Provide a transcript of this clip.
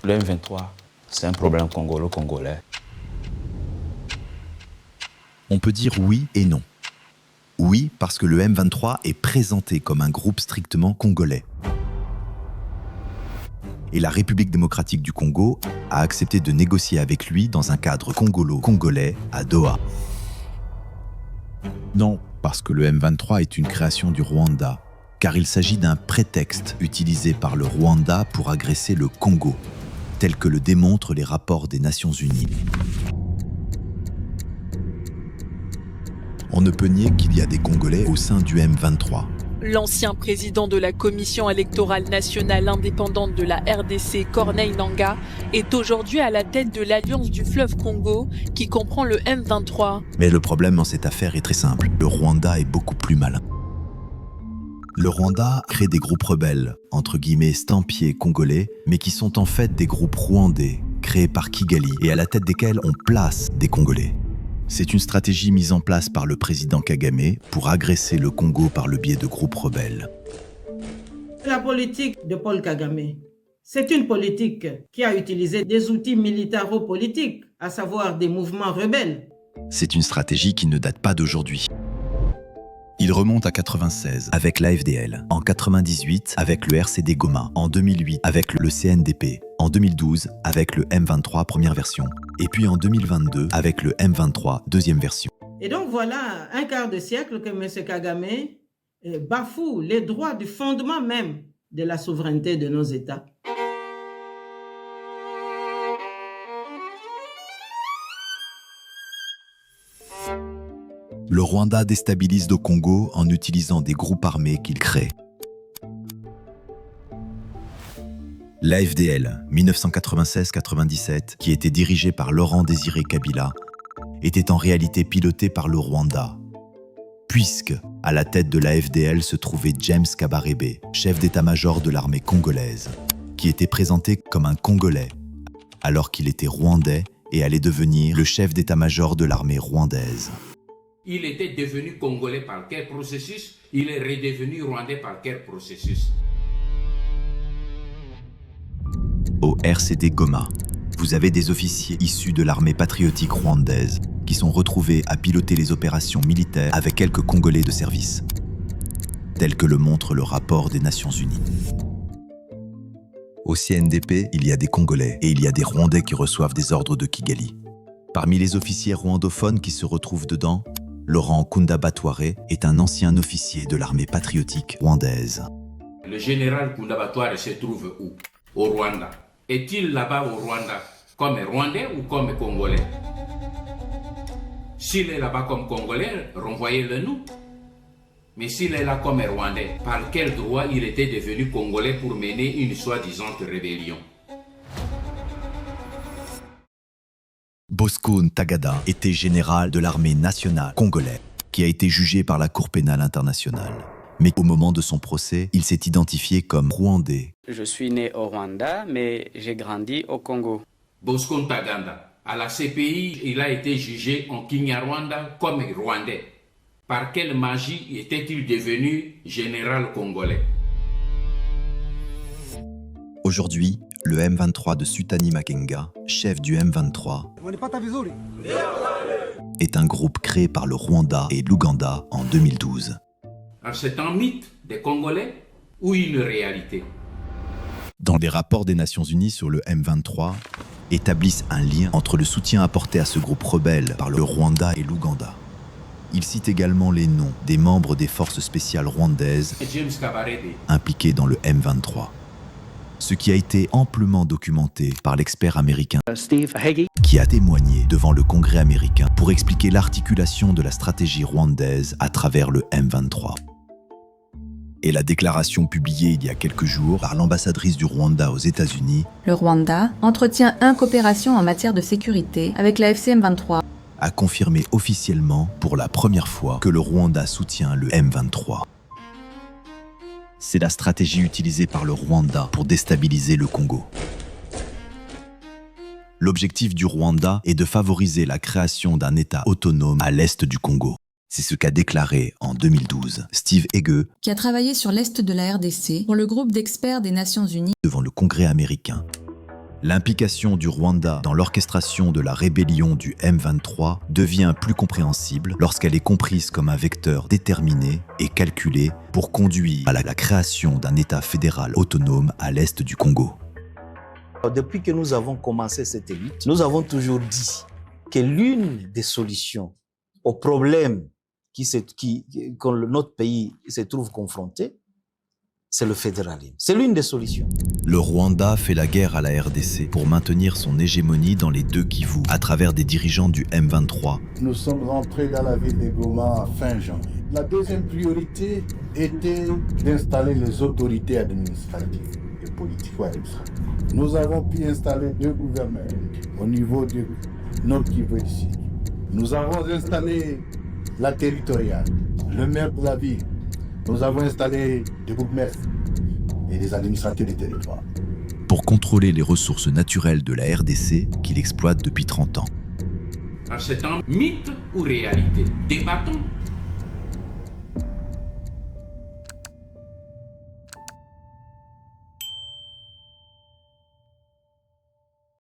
Le M23, c'est un problème congolo-congolais. On peut dire oui et non. Oui, parce que le M23 est présenté comme un groupe strictement congolais. Et la République démocratique du Congo a accepté de négocier avec lui dans un cadre congolo-congolais à Doha. Non, parce que le M23 est une création du Rwanda, car il s'agit d'un prétexte utilisé par le Rwanda pour agresser le Congo, tel que le démontrent les rapports des Nations Unies. On ne peut nier qu'il y a des Congolais au sein du M23. L'ancien président de la Commission électorale nationale indépendante de la RDC, Corneille Nangaa, est aujourd'hui à la tête de l'Alliance du fleuve Congo, qui comprend le M23. Mais le problème dans cette affaire est très simple. Le Rwanda est beaucoup plus malin. Le Rwanda crée des groupes rebelles, entre guillemets stampiers congolais, mais qui sont en fait des groupes rwandais, créés par Kigali, et à la tête desquels on place des Congolais. C'est une stratégie mise en place par le président Kagame pour agresser le Congo par le biais de groupes rebelles. La politique de Paul Kagame, c'est une politique qui a utilisé des outils militaro-politiques, à savoir des mouvements rebelles. C'est une stratégie qui ne date pas d'aujourd'hui. Il remonte à 96 avec l'AFDL, en 98 avec le RCD Goma, en 2008 avec le CNDP, en 2012 avec le M23 première version, et puis en 2022 avec le M23 deuxième version. Et donc voilà un quart de siècle que M. Kagame bafoue les droits du fondement même de la souveraineté de nos États. Le Rwanda déstabilise le Congo en utilisant des groupes armés qu'il crée. L'AFDL 1996-97, qui était dirigé par Laurent Désiré Kabila, était en réalité piloté par le Rwanda, puisque à la tête de l'AFDL se trouvait James Kabarebe, chef d'état-major de l'armée congolaise, qui était présenté comme un Congolais, alors qu'il était rwandais et allait devenir le chef d'état-major de l'armée rwandaise. Il était devenu congolais par quel processus? Il est redevenu rwandais par quel processus? Au RCD Goma, vous avez des officiers issus de l'armée patriotique rwandaise qui sont retrouvés à piloter les opérations militaires avec quelques Congolais de service, tel que le montre le rapport des Nations Unies. Au CNDP, il y a des Congolais et il y a des Rwandais qui reçoivent des ordres de Kigali. Parmi les officiers rwandophones qui se retrouvent dedans, Laurent Kunda Batware est un ancien officier de l'armée patriotique rwandaise. Le général Kunda Batware se trouve où? Au Rwanda. Est-il là-bas au Rwanda comme Rwandais ou comme Congolais? S'il est là-bas comme Congolais, renvoyez-le nous. Mais s'il est là comme Rwandais, par quel droit il était devenu Congolais pour mener une soi-disant rébellion? Bosco Ntaganda était général de l'armée nationale congolaise, qui a été jugé par la Cour pénale internationale. Mais au moment de son procès, il s'est identifié comme Rwandais. Je suis né au Rwanda, mais j'ai grandi au Congo. Bosco Ntaganda, à la CPI, il a été jugé en Kinyarwanda comme Rwandais. Par quelle magie était-il devenu général congolais? Aujourd'hui, le M23 de Sutani Makenga, chef du M23, est un groupe créé par le Rwanda et l'Ouganda en 2012. C'est un mythe des Congolais ou une réalité? Dans les rapports des Nations Unies sur le M23, établissent un lien entre le soutien apporté à ce groupe rebelle par le Rwanda et l'Ouganda. Ils citent également les noms des membres des forces spéciales rwandaises James Kabarebe, impliqués dans le M23. Ce qui a été amplement documenté par l'expert américain Steve Hagee. qui a témoigné devant le Congrès américain pour expliquer l'articulation de la stratégie rwandaise à travers le M23. Et la déclaration publiée il y a quelques jours par l'ambassadrice du Rwanda aux États-Unis Le Rwanda entretient une coopération en matière de sécurité avec la FCM23. a confirmé officiellement pour la première fois que le Rwanda soutient le M23. C'est la stratégie utilisée par le Rwanda pour déstabiliser le Congo. L'objectif du Rwanda est de favoriser la création d'un État autonome à l'est du Congo. C'est ce qu'a déclaré en 2012 Steve Hagee, qui a travaillé sur l'est de la RDC pour le groupe d'experts des Nations Unies. devant le Congrès américain. L'implication du Rwanda dans l'orchestration de la rébellion du M23 devient plus compréhensible lorsqu'elle est comprise comme un vecteur déterminé et calculé pour conduire à la création d'un État fédéral autonome à l'est du Congo. Depuis que nous avons commencé cette lutte, nous avons toujours dit que l'une des solutions aux problèmes que notre pays se trouve confronté, c'est le fédéralisme. C'est l'une des solutions. Le Rwanda fait la guerre à la RDC pour maintenir son hégémonie dans les deux Kivu à travers des dirigeants du M23. Nous sommes rentrés dans la ville de Goma fin janvier. La deuxième priorité était d'installer les autorités administratives et politiques. Nous avons pu installer 2 gouverneurs au niveau de notre Kivu ici. Nous avons installé la territoriale, le maire de la ville. Nous avons installé des bourgmestres et des administrateurs des territoires. Pour contrôler les ressources naturelles de la RDC qu'il exploite depuis 30 ans. En ce temps, mythe ou réalité? Débattons.